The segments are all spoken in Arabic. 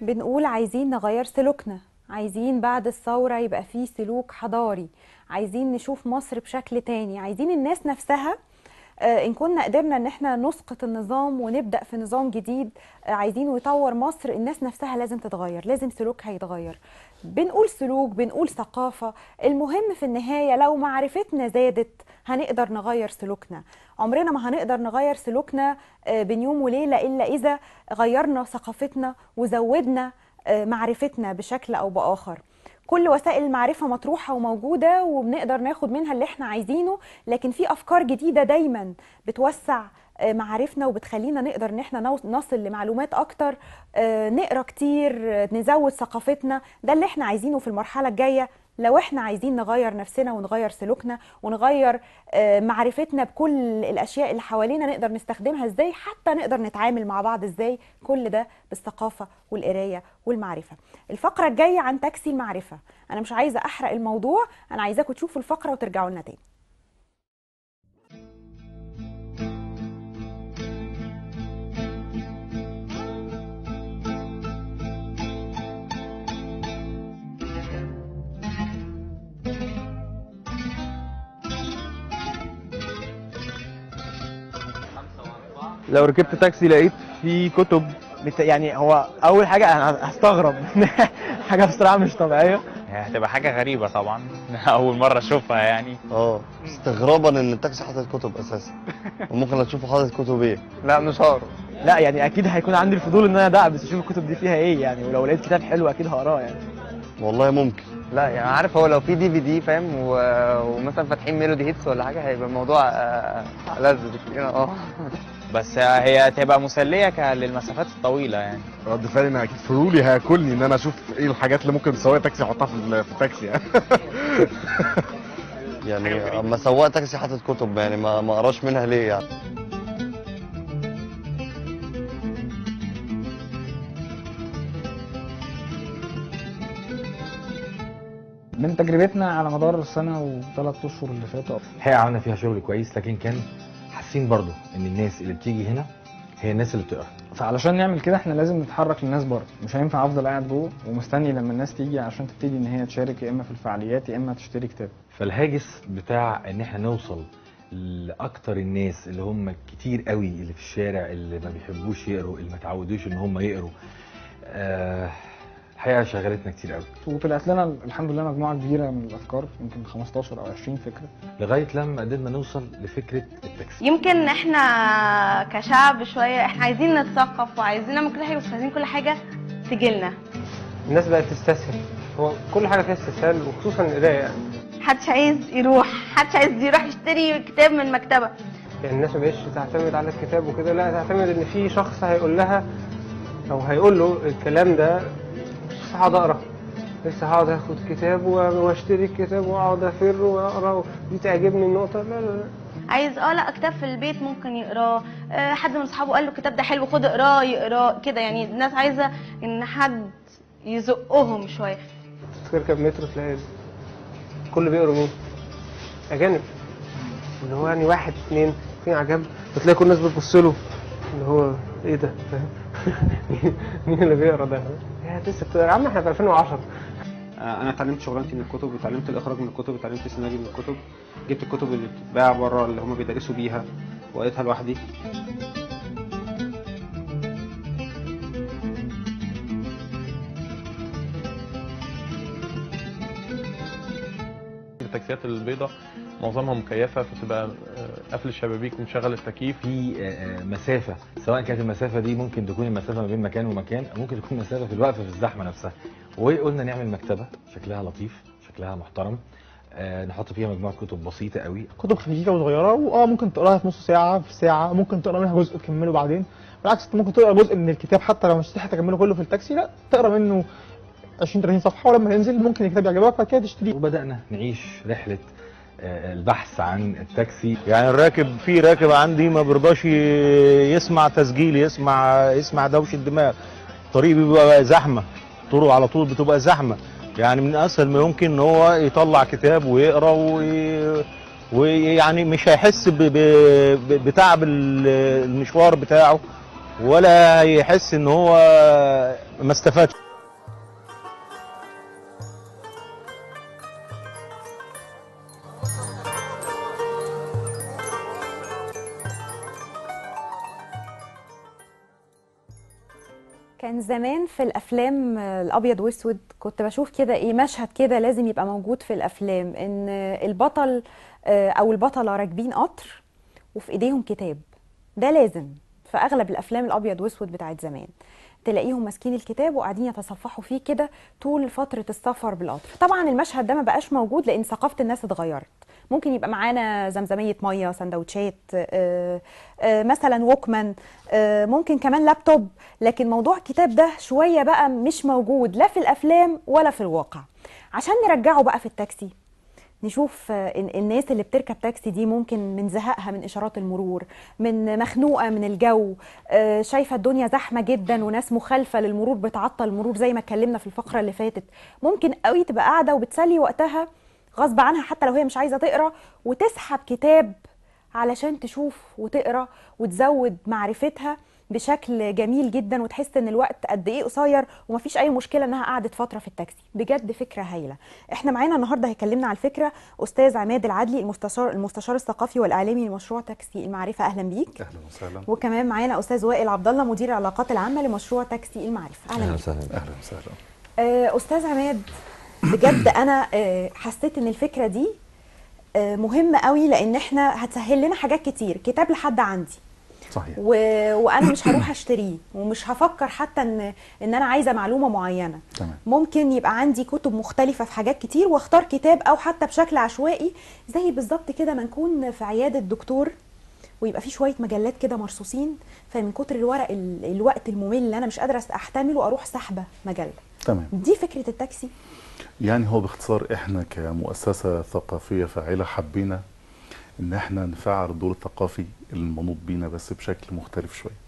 بنقول عايزين نغير سلوكنا، عايزين بعد الثورة يبقى فيه سلوك حضاري، عايزين نشوف مصر بشكل تاني، عايزين الناس نفسها إن كنا قدرنا إن احنا نسقط النظام ونبدأ في نظام جديد عايزين يطور مصر. الناس نفسها لازم تتغير، لازم سلوكها يتغير. بنقول سلوك، بنقول ثقافة. المهم في النهاية لو معرفتنا زادت هنقدر نغير سلوكنا. عمرنا ما هنقدر نغير سلوكنا بين يوم وليلة إلا إذا غيرنا ثقافتنا وزودنا معرفتنا بشكل أو بآخر. كل وسائل المعرفة مطروحة وموجودة وبنقدر ناخد منها اللي احنا عايزينه، لكن في أفكار جديدة دايما بتوسع معارفنا وبتخلينا نقدر ان احنا نصل لمعلومات اكتر، نقرا كتير، نزود ثقافتنا. ده اللي احنا عايزينه في المرحلة الجاية لو احنا عايزين نغير نفسنا ونغير سلوكنا ونغير معرفتنا بكل الاشياء اللي حوالينا، نقدر نستخدمها ازاي، حتى نقدر نتعامل مع بعض ازاي. كل ده بالثقافة والقراية والمعرفة. الفقرة الجاية عن تاكسي المعرفة. انا مش عايزة احرق الموضوع، انا عايزاكم تشوفوا الفقرة وترجعوا لنا تاني. لو ركبت تاكسي لقيت فيه كتب يعني هو اول حاجه انا هستغرب حاجه بصراحه مش طبيعيه. هي هتبقى حاجة غريبة طبعا. أول مرة أشوفها يعني. استغرابا ان التاكسي حاطط كتب اساسا، وممكن اشوفه حاطط كتب ايه. لا مش هقرا، لا يعني اكيد هيكون عندي الفضول ان انا ادعبس اشوف الكتب دي فيها ايه يعني، ولو لقيت كتاب حلو اكيد هقراه يعني. والله ممكن. لا يعني عارف، هو لو في DVD فاهم ومثلا فاتحين ميلودي هيتس ولا حاجه هيبقى الموضوع لذ بكتير. بس هي هتبقى مسلية للمسافات الطويلة يعني. رد فعلي انا اكيد فضولي هياكلني ان انا اشوف ايه الحاجات اللي ممكن سواق تاكسي يحطها في التاكسي يعني. يعني اما سواق تاكسي حاطط كتب يعني ما اقراش منها ليه يعني. من تجربتنا على مدار السنة وثلاث أشهر اللي فاتوا، الحقيقة عملنا فيها شغل كويس، لكن كان حاسين برضو ان الناس اللي بتيجي هنا هي الناس اللي بتقرا. فعلشان نعمل كده احنا لازم نتحرك للناس بره. مش هينفع افضل قاعد جوه ومستني لما الناس تيجي عشان تبتدي ان هي تشارك، يا اما في الفعاليات يا اما تشتري كتاب. فالهاجس بتاع ان احنا نوصل لاكتر الناس اللي هم كتير قوي اللي في الشارع، اللي ما بيحبوش يقروا، اللي ما تعودوش ان هم يقروا، الحقيقه شغلتنا كتير قوي. وطلعت لنا الحمد لله مجموعه كبيره من الافكار، يمكن 15 او 20 فكره، لغايه لما قدرنا نوصل لفكره التاكسي. يمكن احنا كشعب شويه احنا عايزين نتثقف وعايزين نعمل كل حاجه، بس عايزين كل حاجه تجيلنا. الناس بقت تستسهل، هو كل حاجه فيها استسهال وخصوصا القرايه يعني. محدش عايز يروح، محدش عايز يروح يشتري كتاب من مكتبه. يعني الناس ما بقتش تعتمد على الكتاب وكده، لا تعتمد ان في شخص هيقول لها او هيقول له الكلام ده. لسه هقعد اقرا، لسه هقعد اخد كتاب واشتري الكتاب واقعد افر واقرا دي تعجبني النقطه. لا لا لا، عايز لا كتاب في البيت ممكن يقراه، حد من اصحابه قال له الكتاب ده حلو خد اقراه يقراه كده. يعني الناس عايزه ان حد يزقهم شويه. تركب مترو تلاقي كل بيقروا مين؟ اجانب، اللي هو يعني واحد اتنين في عجب، وتلاقي كل الناس بتبص له اللي هو ايه ده، فاهم؟ مين اللي بيقرا ده؟ يا لسه بتقرا يا عم، احنا في 2010. انا اتعلمت شغلانتي من الكتب، وتعلمت الاخراج من الكتب، وتعلمت السيناريو من الكتب. جبت الكتب اللي بتتباع بره اللي هم بيدرسوا بيها وقريتها لوحدي. التاكسيات البيضاء معظمها مكيفه، فتبقى قافل الشبابيك ومشغل التكييف. في مسافه، سواء كانت المسافه دي ممكن تكون المسافه ما بين مكان ومكان، او ممكن تكون مسافه في الوقفه في الزحمه نفسها. وقلنا نعمل مكتبه شكلها لطيف، شكلها محترم، نحط فيها مجموعه كتب بسيطه قوي، كتب خفيفه وصغيره، ممكن تقراها في نص ساعه، في ساعه، ممكن تقرا منها جزء تكمله بعدين. بالعكس انت ممكن تقرا جزء من الكتاب حتى لو مش هتلحق تكمله كله في التاكسي، لا تقرا منه 20 30 صفحه، ولما ينزل ممكن الكتاب يعجبك بعد كده تشتريه. وبدانا نعيش رحله البحث عن التاكسي. يعني الراكب، في راكب عندي ما بيرضاش يسمع تسجيل، يسمع دوشه الدماغ. الطريق بيبقى زحمه، طرق على طول بتبقى زحمه، يعني من اسهل ما يمكن ان هو يطلع كتاب ويقرا ويعني مش هيحس بتعب المشوار بتاعه، ولا هيحس ان هو ما استفادش. كان زمان في الافلام الابيض واسود كنت بشوف كده ايه مشهد كده لازم يبقى موجود في الافلام، ان البطل او البطله راكبين قطر وفي ايديهم كتاب. ده لازم في اغلب الافلام الابيض واسود بتاعت زمان تلاقيهم ماسكين الكتاب وقاعدين يتصفحوا فيه كده طول فتره السفر بالقطر. طبعا المشهد ده ما بقاش موجود لان ثقافه الناس اتغيرت. ممكن يبقى معانا زمزميه ميه، سندوتشات، مثلا ووكمان، ممكن كمان لابتوب، لكن موضوع الكتاب ده شويه بقى مش موجود لا في الافلام ولا في الواقع. عشان نرجعه بقى في التاكسي نشوف الناس اللي بتركب تاكسي دي ممكن من زهقها من اشارات المرور، من مخنوقه من الجو، شايفه الدنيا زحمه جدا وناس مخالفه للمرور بتعطل المرور زي ما اتكلمنا في الفقره اللي فاتت، ممكن قوي تبقى قاعده وبتسلي وقتها غصب عنها حتى لو هي مش عايزه تقرا وتسحب كتاب علشان تشوف وتقرا وتزود معرفتها بشكل جميل جدا، وتحس ان الوقت قد ايه قصير ومفيش اي مشكله انها قعدت فتره في التاكسي. بجد فكره هايله. احنا معانا النهارده هيكلمنا على الفكره استاذ عماد العدلي، المستشار الثقافي والاعلامي لمشروع تاكسي المعرفه. اهلا بيك. اهلا وسهلا. وكمان معانا استاذ وائل عبد الله مدير العلاقات العامه لمشروع تاكسي المعرفه. اهلا بيك. اهلا وسهلا. استاذ عماد، بجد انا حسيت ان الفكره دي مهمه قوي لان احنا هتسهل لنا حاجات كتير. كتاب لحد عندي صحيح. وانا مش هروح اشتريه ومش هفكر حتى ان انا عايزه معلومه معينه. تمام. ممكن يبقى عندي كتب مختلفه في حاجات كتير واختار كتاب او حتى بشكل عشوائي زي بالظبط كده ما نكون في عياده دكتور ويبقى في شويه مجلات كده مرصوصين، فمن كتر الورق الوقت الممل اللي انا مش قادره احتمله اروح سحبه مجله. تمام. دي فكره التاكسي. يعني هو باختصار احنا كمؤسسه ثقافيه فاعله حبينا ان احنا نفعل الدور الثقافي المنوط بينا بس بشكل مختلف شويه.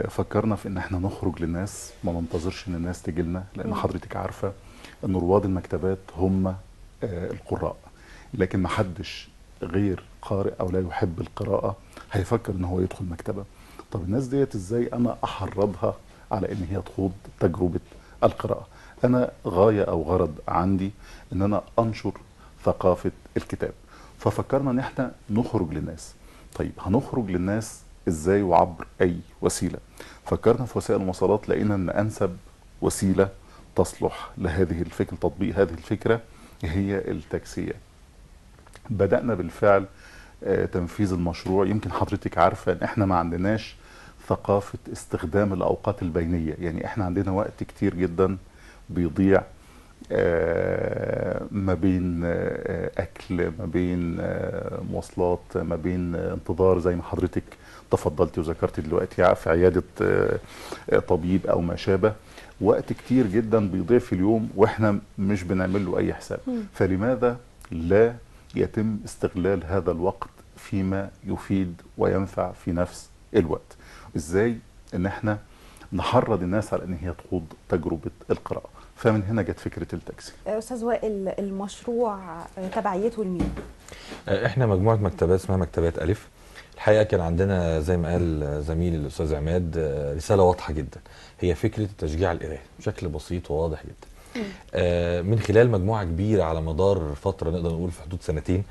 فكرنا في ان احنا نخرج للناس، ما ننتظرش ان الناس تيجي لنا، لان حضرتك عارفه ان رواد المكتبات هم القراء، لكن ما حدش غير قارئ او لا يحب القراءه هيفكر ان هو يدخل مكتبه. طب الناس ديت ازاي انا احرضها على ان هي تخوض تجربه القراءه؟ انا غايه او غرض عندي ان انا انشر ثقافه الكتاب. ففكرنا ان احنا نخرج للناس. طيب هنخرج للناس ازاي وعبر اي وسيله؟ فكرنا في وسائل المواصلات، لقينا ان انسب وسيله تصلح لهذه الفكره، تطبيق هذه الفكره، هي التاكسيات. بدانا بالفعل تنفيذ المشروع. يمكن حضرتك عارفه ان احنا ما عندناش ثقافه استخدام الاوقات البينيه، يعني احنا عندنا وقت كتير جدا بيضيع ما بين اكل، ما بين مواصلات، ما بين انتظار زي ما حضرتك تفضلتي وذكرتي دلوقتي في عياده طبيب او ما شابه. وقت كتير جدا بيضيع في اليوم واحنا مش بنعمل له اي حساب. فلماذا لا يتم استغلال هذا الوقت فيما يفيد وينفع في نفس الوقت؟ ازاي ان احنا نحرض الناس على ان هي تخوض تجربه القراءه؟ فمن هنا جت فكره التاكسي. استاذ وائل، المشروع تبعيته لمين؟ احنا مجموعه مكتبات اسمها مكتبات الف. الحقيقه كان عندنا زي ما قال زميلي الاستاذ عماد رساله واضحه جدا، هي فكره تشجيع القرايه بشكل بسيط وواضح جدا. من خلال مجموعه كبيره على مدار فتره نقدر نقول في حدود سنتين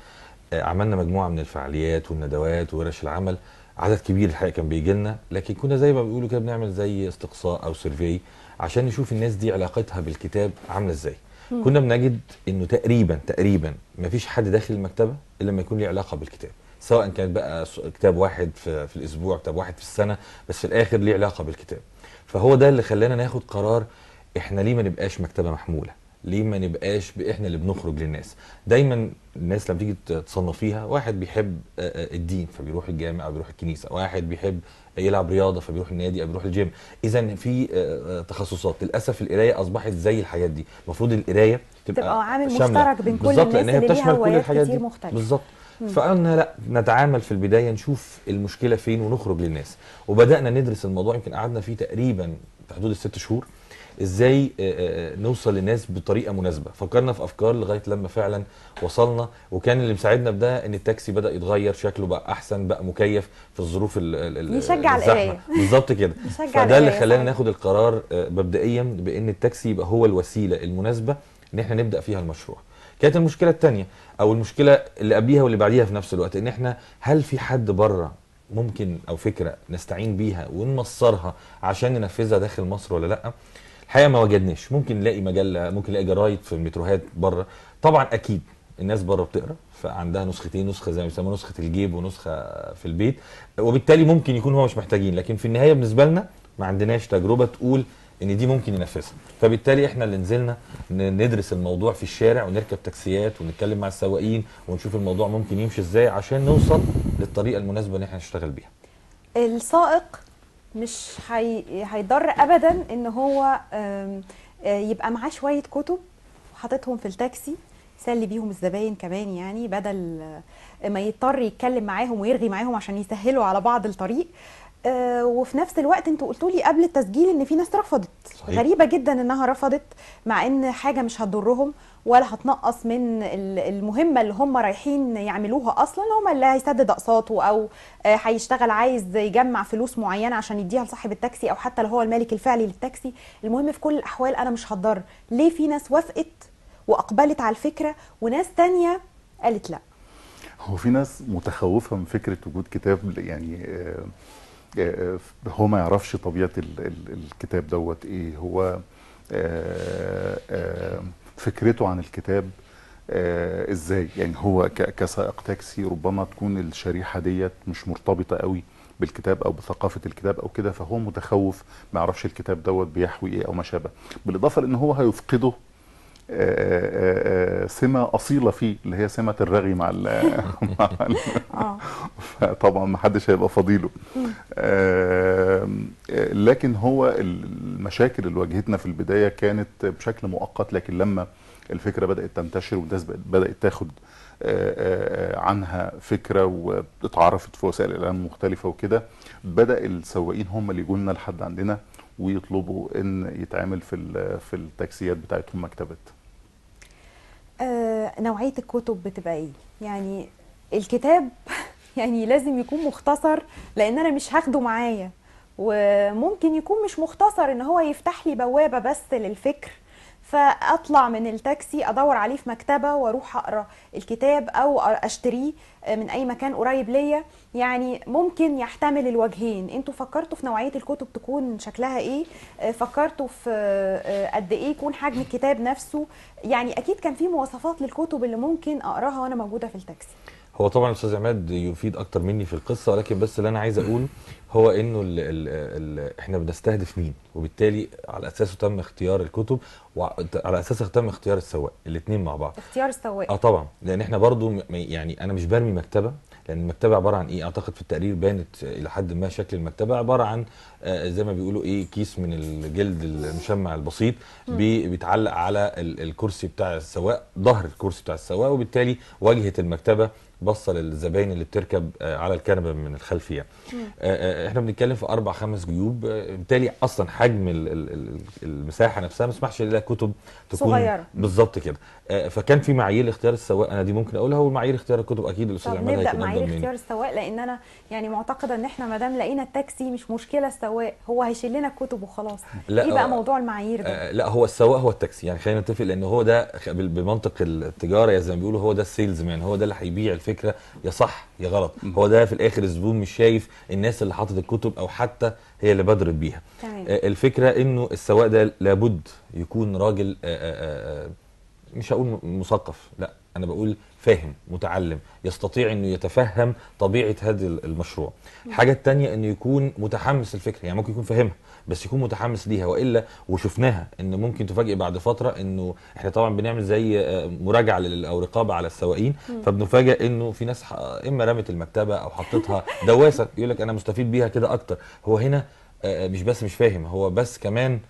عملنا مجموعه من الفعاليات والندوات وورش العمل. عدد كبير الحقيقه كان بيجي لنا، لكن كنا زي ما بيقولوا كده بنعمل زي استقصاء او سيرفي عشان نشوف الناس دي علاقتها بالكتاب عامله ازاي. كنا بنجد انه تقريبا ما فيش حد داخل المكتبه الا لما يكون له علاقه بالكتاب، سواء كانت بقى كتاب واحد في الاسبوع، كتاب واحد في السنه، بس في الاخر ليه علاقه بالكتاب. فهو ده اللي خلانا ناخد قرار احنا ليه ما نبقاش مكتبه محموله؟ ليه ما نبقاش احنا اللي بنخرج للناس؟ دايما الناس لما تيجي تصنفيها، واحد بيحب الدين فبيروح الجامع او بيروح الكنيسه، واحد بيحب يلعب رياضه فبيروح النادي او بيروح الجيم. اذا في تخصصات. للاسف القرايه اصبحت زي الحاجات دي، المفروض القرايه تبقى عامل مشترك بين كل الناس اللي ليها هوايات كتير مختلفه. بالظبط. فقلنا لا، نتعامل في البدايه نشوف المشكله فين ونخرج للناس. وبدانا ندرس الموضوع، يمكن قعدنا فيه تقريبا في حدود ال6 شهور. ازاي نوصل للناس بطريقه مناسبه. فكرنا في افكار لغايه لما فعلا وصلنا، وكان اللي مساعدنا بده ان التاكسي بدا يتغير، شكله بقى احسن، بقى مكيف في الظروف يشجع القرايه بالظبط كده. فده اللي خلانا ناخد القرار مبدئيا بان التاكسي يبقى هو الوسيله المناسبه ان احنا نبدا فيها المشروع. كانت المشكله الثانيه او المشكله اللي قبليها واللي بعديها في نفس الوقت، ان احنا هل في حد بره ممكن او فكره نستعين بيها ونمصرها عشان ننفذها داخل مصر ولا لا؟ الحقيقه ما وجدناش. ممكن نلاقي مجله، ممكن نلاقي جرايد في المتروهات بره، طبعا اكيد الناس بره بتقرا فعندها نسختين، نسخه زي ما بيسموها نسخه الجيب ونسخه في البيت، وبالتالي ممكن يكون هو مش محتاجين، لكن في النهايه بالنسبه لنا ما عندناش تجربه تقول ان دي ممكن ينفذها. فبالتالي احنا اللي نزلنا ندرس الموضوع في الشارع ونركب تاكسيات ونتكلم مع السواقين ونشوف الموضوع ممكن يمشي ازاي عشان نوصل للطريقه المناسبه اللي احنا نشتغل بيها. السائق مش هيضر ابدا ان هو يبقى معاه شويه كتب وحاططهم في التاكسي يسلي بيهم الزباين كمان، يعني بدل ما يضطر يتكلم معاهم ويرغي معاهم عشان يسهلوا على بعض الطريق. وفي نفس الوقت انتوا قلتوا لي قبل التسجيل ان في ناس رفضت. صحيح. غريبه جدا انها رفضت، مع ان حاجه مش هتضرهم ولا هتنقص من المهمه اللي هم رايحين يعملوها اصلا. هم اللي هيسدد اقساطه او هيشتغل عايز يجمع فلوس معينه عشان يديها لصاحب التاكسي او حتى لو هو المالك الفعلي للتاكسي. المهم في كل الاحوال انا مش هتضر. ليه في ناس وافقت واقبلت على الفكره وناس تانية قالت لا؟ هو في ناس متخوفه من فكره وجود كتاب، يعني هو ما يعرفش طبيعه الكتاب دوت ايه، هو فكرته عن الكتاب ازاي. يعني هو كسائق تاكسي ربما تكون الشريحه ديت مش مرتبطه قوي بالكتاب او بثقافه الكتاب او كده، فهو متخوف ما يعرفش الكتاب دوت بيحوي ايه او ما شابه. بالاضافه لان هو هيفقده سمة أصيلة فيه اللي هي سمة الرغي مع طبعا ما حدش هيبقى فضيله. لكن هو المشاكل اللي واجهتنا في البداية كانت بشكل مؤقت، لكن لما الفكرة بدأت تنتشر والناس بدأت تاخد عنها فكرة واتعرفت في وسائل الإعلام مختلفة وكده، بدأ السواقين هم اللي يجوا لنا لحد عندنا ويطلبوا ان يتعمل في التاكسيات بتاعتهم مكتبات. نوعية الكتب بتبقى ايه؟ يعني الكتاب يعني لازم يكون مختصر لان انا مش هاخده معايا، وممكن يكون مش مختصر ان هو يفتح لي بوابة بس للفكر، فاطلع من التاكسي ادور عليه في مكتبه واروح اقرا الكتاب او اشتريه من اي مكان قريب ليا. يعني ممكن يحتمل الوجهين. انتوا فكرتوا في نوعيه الكتب تكون شكلها ايه؟ فكرتوا في قد ايه يكون حجم الكتاب نفسه؟ يعني اكيد كان في مواصفات للكتب اللي ممكن اقراها وانا موجوده في التاكسي. هو طبعا الاستاذ عماد يفيد اكتر مني في القصه، ولكن بس اللي انا عايز اقول هو انه احنا بنستهدف مين، وبالتالي على اساسه تم اختيار الكتب وعلى اساسه تم اختيار السواق، الاثنين مع بعض. اختيار السواق طبعا، لان احنا برضو يعني انا مش برمي مكتبه، لان المكتبه عباره عن ايه؟ اعتقد في التقرير بانت الى حد ما شكل المكتبه عباره عن زي ما بيقولوا ايه، كيس من الجلد المشمع البسيط بيتعلق على الكرسي بتاع السواق، ظهر الكرسي بتاع السواق، وبالتالي واجهه المكتبه بصه للزباين اللي بتركب على الكنبه من الخلفيه. احنا بنتكلم في 4-5 جيوب، بالتالي اصلا حجم المساحه نفسها ما يسمحش لها كتب تكون صغيره بالظبط كده. فكان في معايير لاختيار السواق، انا دي ممكن اقولها، ومعايير اختيار الكتب اكيد الاستاذ عماد هيكون نبدا معايير اختيار السواق، لان انا يعني معتقده ان احنا ما دام لقينا التاكسي مش مشكله السواق، هو هيشيل لنا الكتب وخلاص. ايه بقى موضوع المعايير ده؟ لا، هو السواق هو التاكسي، يعني خلينا نتفق، لان هو ده بمنطق التجاره يا زي ما بيقولوا، هو ده السيلز مان، هو ده اللي هيبيع الفكره يا صح يا غلط. هو ده في الاخر الزبون مش شايف الناس اللي حاطت الكتب او حتى هي اللي بادرت بيها. الفكره انه السواق ده لابد يكون راجل مش هقول مثقف، لا انا بقول فاهم متعلم، يستطيع انه يتفهم طبيعه هذا المشروع. الحاجه الثانيه انه يكون متحمس الفكره، يعني ممكن يكون فاهمها بس يكون متحمس ليها، والا وشفناها ان ممكن تفاجئ بعد فتره انه احنا طبعا بنعمل زي مراجعه او رقابه على السواقين، فبنفاجئ انه في ناس اما رمت المكتبه او حطتها دواسه، يقول لك انا مستفيد بيها كده اكتر. هو هنا مش بس مش فاهم، هو بس كمان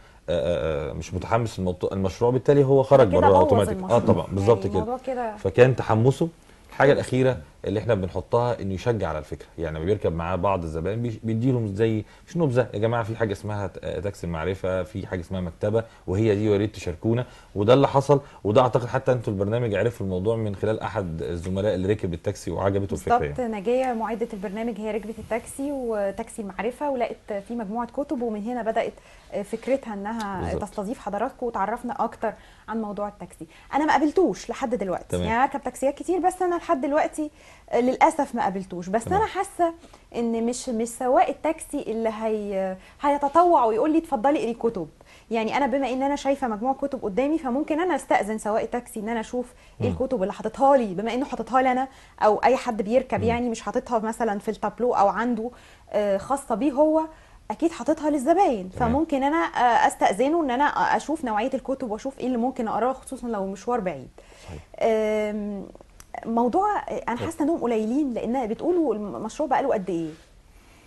مش متحمس المشروع، بالتالي هو خرج بره اوتوماتيك. طبعا بالظبط يعني كده. فكان تحمسه. الحاجه الاخيره اللي احنا بنحطها انه يشجع على الفكره. يعني لما بيركب معاه بعض الزبائن بيديلهم زي مش نبذه، يا جماعه في حاجه اسمها تاكسي المعرفه، في حاجه اسمها مكتبه وهي دي، ويا ريت تشاركونا. وده اللي حصل، وده اعتقد حتى انتوا البرنامج عرفوا الموضوع من خلال احد الزملاء اللي ركب التاكسي وعجبته الفكره. بالظبط، نجيه معده البرنامج هي ركبت التاكسي وتاكسي المعرفه ولقت فيه مجموعه كتب، ومن هنا بدات فكرتها انها بالزبط. تستضيف حضراتكم وتعرفنا اكتر عن موضوع التاكسي. انا ما قابلتوش لحد دلوقتي، تمام. يعني اركب تاكسيات كتير بس انا لحد دلوقتي للاسف ما قابلتوش، بس تمام. انا حاسه ان مش سواق التاكسي اللي هيتطوع ويقول لي اتفضلي اقري كتب. يعني انا بما ان انا شايفه مجموعه كتب قدامي، فممكن انا استاذن سواق التاكسي ان انا اشوف ايه الكتب اللي حاططها لي، بما انه حاططها لي انا او اي حد بيركب، يعني مش حاططها مثلا في التابلو او عنده خاصه بيه هو، اكيد حاططها للزباين. فممكن انا استاذنه ان انا اشوف نوعيه الكتب واشوف ايه اللي ممكن اقراه، خصوصا لو مشوار بعيد. موضوع انا حاسه انهم قليلين، لان بتقولوا المشروع بقى له قد ايه؟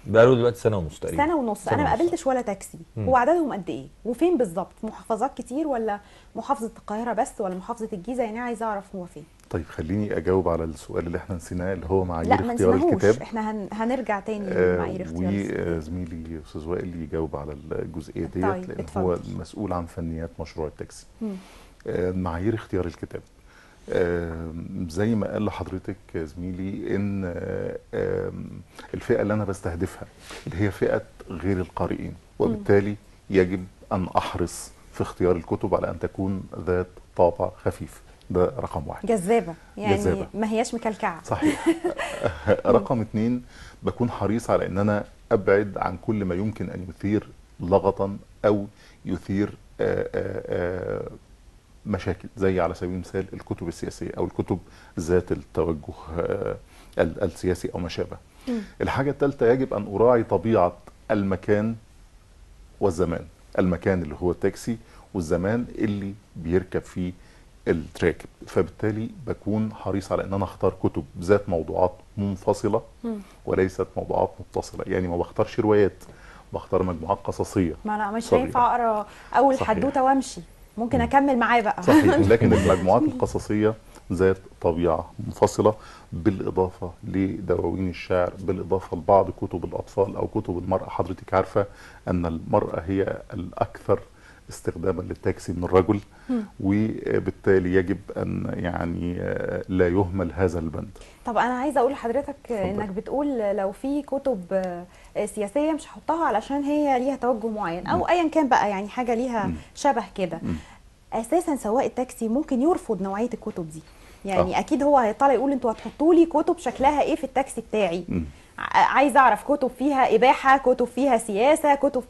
بقاله دلوقتي سنه ونص تقريبا. سنه ونص. انا ما قابلتش ولا تاكسي. هو عددهم قد ايه وفين بالظبط؟ محافظات كتير ولا محافظه القاهره بس ولا محافظه الجيزه؟ يعني عايزه اعرف هو فين. طيب خليني اجاوب على السؤال اللي احنا نسيناه، اللي هو معايير لا ما اختيار نسيناهوش، الكتاب. احنا هنرجع تاني لمعايير اختيار الكتاب. وزميلي استاذ وائل يجاوب على الجزئيه ديت، طيب لان اتفضل. هو المسؤول عن فنيات مشروع التاكسي. معايير اختيار الكتاب، زي ما قال لحضرتك زميلي ان الفئه اللي انا بستهدفها اللي هي فئه غير القارئين، وبالتالي يجب ان احرص في اختيار الكتب على ان تكون ذات طابع خفيف. ده رقم واحد. جذابه، يعني جذابة. ما هياش مكلكعه. صحيح. رقم اتنين، بكون حريص على ان انا ابعد عن كل ما يمكن ان يثير لغطا او يثير مشاكل، زي على سبيل المثال الكتب السياسيه او الكتب ذات التوجه السياسي او ما شابه. الحاجه الثالثه، يجب ان اراعي طبيعه المكان والزمان، المكان اللي هو التاكسي والزمان اللي بيركب فيه الراكب، فبالتالي بكون حريص على ان انا اختار كتب ذات موضوعات منفصله وليست موضوعات متصله. يعني ما بختارش روايات، بختار مجموعات قصصيه. ما انا مش هينفع اقرا اول حدوته وامشي، ممكن اكمل معاه بقى. صحيح. لكن المجموعات القصصيه ذات طبيعه منفصله، بالاضافه لدواوين الشعر، بالاضافه لبعض كتب الاطفال او كتب المراه. حضرتك عارفه ان المراه هي الاكثر استخداما للتاكسي من الرجل، وبالتالي يجب ان يعني لا يهمل هذا البند. طب انا عايزه اقول لحضرتك انك بتقول لو في كتب سياسيه مش هحطها علشان هي ليها توجه معين او ايا كان بقى، يعني حاجه ليها شبه كده. اساسا سواق التاكسي ممكن يرفض نوعيه الكتب دي، يعني اكيد هو هيطلع يقول انتوا هتحطوا لي كتب شكلها ايه في التاكسي بتاعي. عايز اعرف كتب فيها اباحه، كتب فيها سياسه، كتب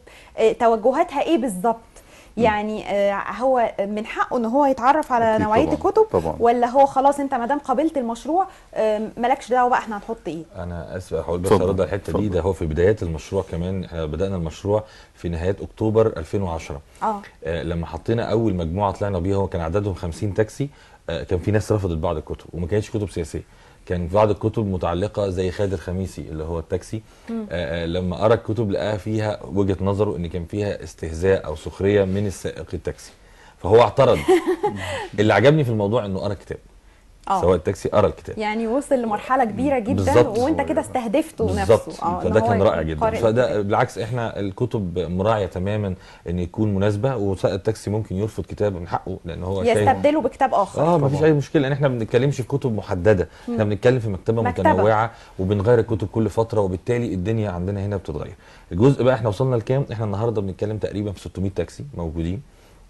توجهاتها ايه بالظبط. يعني هو من حقه ان هو يتعرف على نوعيه طبعًا. الكتب طبعًا. ولا هو خلاص انت ما دام قابلت المشروع مالكش دعوه بقى احنا هنحط ايه؟ انا اسف هقول بس ارد على الحته دي. ده هو في بدايات المشروع كمان، احنا بدانا المشروع في نهايه اكتوبر 2010. لما حطينا اول مجموعه طلعنا بيها، هو كان عددهم 50 تاكسي. كان في ناس رفضت بعض الكتب وما كانتش كتب سياسيه، كان بعض الكتب متعلقه زي خالد الخميسي اللي هو التاكسي. لما قرا الكتب لقاها فيها وجهه نظره ان كان فيها استهزاء او سخريه من السائق التاكسي، فهو اعترض. اللي عجبني في الموضوع انه قرا كتاب. سواء التاكسي قرا الكتاب، يعني وصل لمرحله كبيره جدا وانت كده استهدفته نفسه. فده كان رائع جدا. فده بالعكس احنا الكتب مراعيه تماما ان يكون مناسبه، وسائق التاكسي ممكن يرفض كتاب من حقه لان هو يستبدله بكتاب اخر. ما فيش اي مشكله، لان احنا ما بنتكلمش في كتب محدده، احنا بنتكلم في مكتبه متنوعه وبنغير الكتب كل فتره، وبالتالي الدنيا عندنا هنا بتتغير. الجزء بقى احنا وصلنا لكام؟ احنا النهارده بنتكلم تقريبا في 600 تاكسي موجودين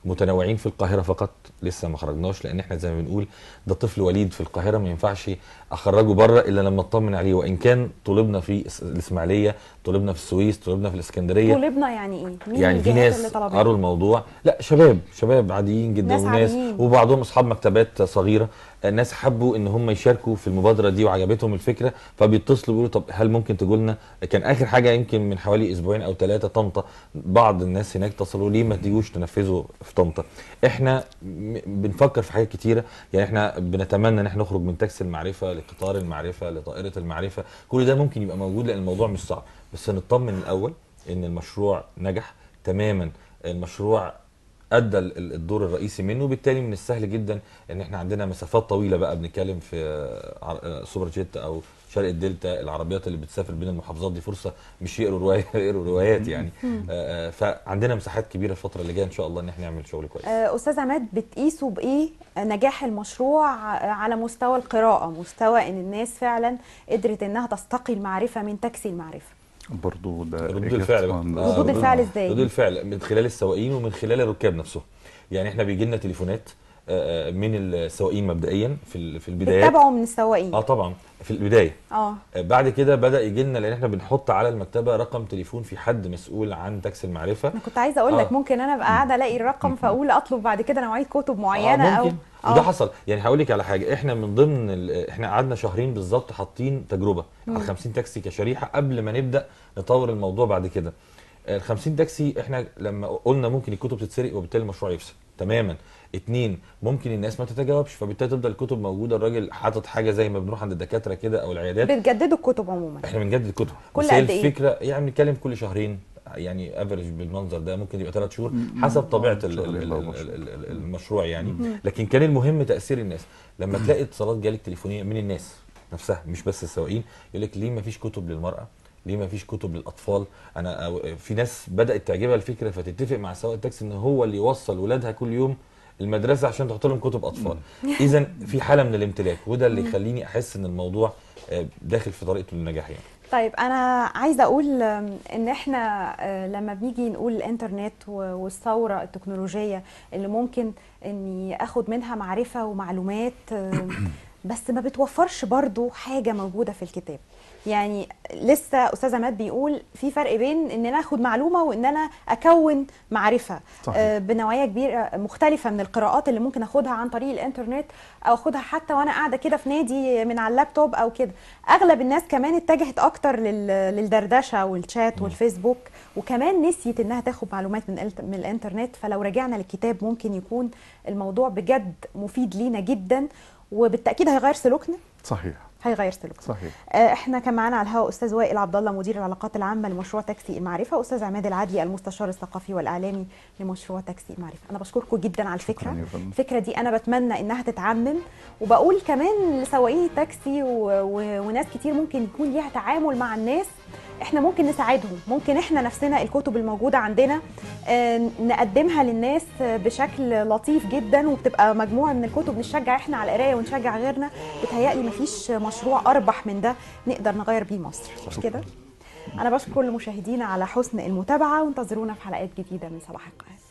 متنوعين في القاهره فقط، لسه ما خرجناش لان احنا زي ما بنقول ده طفل وليد في القاهره، ما ينفعش اخرجه بره الا لما اطمن عليه. وان كان طلبنا في الاسماعيليه، طلبنا في السويس، طلبنا في الاسكندريه. طلبنا يعني ايه؟ مين يعني في ناس قروا الموضوع، لا شباب عاديين جدا، وناس وبعضهم اصحاب مكتبات صغيره، الناس حبوا ان هم يشاركوا في المبادره دي وعجبتهم الفكره، فبيتصلوا بيقولوا طب هل ممكن تقول لنا. كان اخر حاجه يمكن من حوالي اسبوعين او 3 طنطا، بعض الناس هناك اتصلوا ليه ما تيجوش تنفذوا في طنطا. احنا بنفكر في حاجات كتيره، يعني احنا بنتمنى ان احنا نخرج من تاكسي المعرفه لقطار المعرفه لطائره المعرفه، كل ده ممكن يبقى موجود لان الموضوع مش صعب، بس نطمن الاول ان المشروع نجح تماما. المشروع ادى الدور الرئيسي منه، وبالتالي من السهل جدا ان احنا عندنا مسافات طويله بقى بنتكلم في سوبر جيت او شرق الدلتا، العربيات اللي بتسافر بين المحافظات دي فرصه مش يقروا روايه يقروا روايات يعني. فعندنا مساحات كبيره الفتره اللي جايه ان شاء الله ان احنا نعمل شغل كويس. استاذ عماد، بتقيسوا بايه نجاح المشروع على مستوى القراءه، مستوى ان الناس فعلا قدرت انها تستقي المعرفه من تاكسي المعرفه؟ برضو ده ردود الفعل بقى. ردود الفعل ازاي؟ ردود الفعل من خلال السواقين ومن خلال الركاب نفسهم. يعني احنا بيجي لنا تليفونات من السواقين مبدئيا في البدايات. بتتابعوا من السواقين؟ طبعا في البدايه. بعد كده بدا يجي لنا، لان احنا بنحط على المكتبه رقم تليفون في حد مسؤول عن تاكسي المعرفه. انا كنت عايزه اقول لك ممكن انا ابقى قاعده الاقي الرقم فاقول اطلب بعد كده نوعيه كتب معينه ممكن. وده حصل. يعني هقول لك على حاجه، احنا من ضمن احنا قعدنا شهرين بالظبط حاطين تجربه على 50 تاكسي كشريحه قبل ما نبدا نطور الموضوع بعد كده. ال 50 تاكسي احنا لما قلنا ممكن الكتب تتسرق وبالتالي المشروع يفسد تماما. 2 ممكن الناس ما تتجاوبش، فبالتالي تفضل الكتب موجوده، الراجل حاطط حاجه زي ما بنروح عند الدكاتره كده او العيادات. بتجددوا الكتب عموما؟ احنا بنجدد الكتب كل بس قد ايه؟ الفكره يعني بنتكلم كل شهرين، يعني افريج بالمنظر ده ممكن يبقى 3 شهور حسب طبيعه المشروع يعني. لكن كان المهم تاثير الناس لما تلاقي اتصالات جالك تليفونيه من الناس نفسها مش بس السواقين، يقول لك ليه ما فيش كتب للمراه؟ ليه ما فيش كتب للاطفال؟ انا في ناس بدات تعجبها الفكره فتتفق مع سواق التاكسي ان هو اللي يوصل ولادها كل يوم المدرسه عشان تحط لهم كتب اطفال. اذا في حاله من الامتلاك، وده اللي يخليني احس ان الموضوع داخل في طريقته للنجاح يعني. طيب انا عايزه اقول ان احنا لما بنيجي نقول الانترنت والثوره التكنولوجيه اللي ممكن اني اخد منها معرفه ومعلومات، بس ما بتوفرش برضو حاجه موجوده في الكتاب. يعني لسه استاذ عماد بيقول في فرق بين ان انا اخد معلومه وان انا اكون معرفه بنوعيه كبيره مختلفه من القراءات اللي ممكن اخدها عن طريق الانترنت او اخدها حتى وانا قاعده كده في نادي من على اللابتوب او كده. اغلب الناس كمان اتجهت اكتر للدردشه والشات والفيسبوك، وكمان نسيت انها تاخد معلومات من الانترنت. فلو رجعنا للكتاب ممكن يكون الموضوع بجد مفيد لينا جدا، وبالتاكيد هيغير سلوكنا. صحيح، هيغير سلوكنا. صحيح. احنا كان معانا على الهواء استاذ وائل عبد الله مدير العلاقات العامه لمشروع تاكسي المعرفه، واستاذ عماد العدلي المستشار الثقافي والاعلامي لمشروع تاكسي المعرفه. انا بشكركم جدا على الفكره. الفكره دي انا بتمنى انها تتعمم، وبقول كمان لسواقين التاكسي وناس كتير ممكن يكون ليها تعامل مع الناس، احنا ممكن نساعدهم. ممكن احنا نفسنا الكتب الموجوده عندنا نقدمها للناس بشكل لطيف جدا، وبتبقى مجموعه من الكتب نشجع احنا على القرايه ونشجع غيرنا. بتهيألي مفيش مشروع اربح من ده نقدر نغير بيه مصر، مش كده؟ انا بشكر كل مشاهدينا على حسن المتابعه، وانتظرونا في حلقات جديده من صباح القاهره.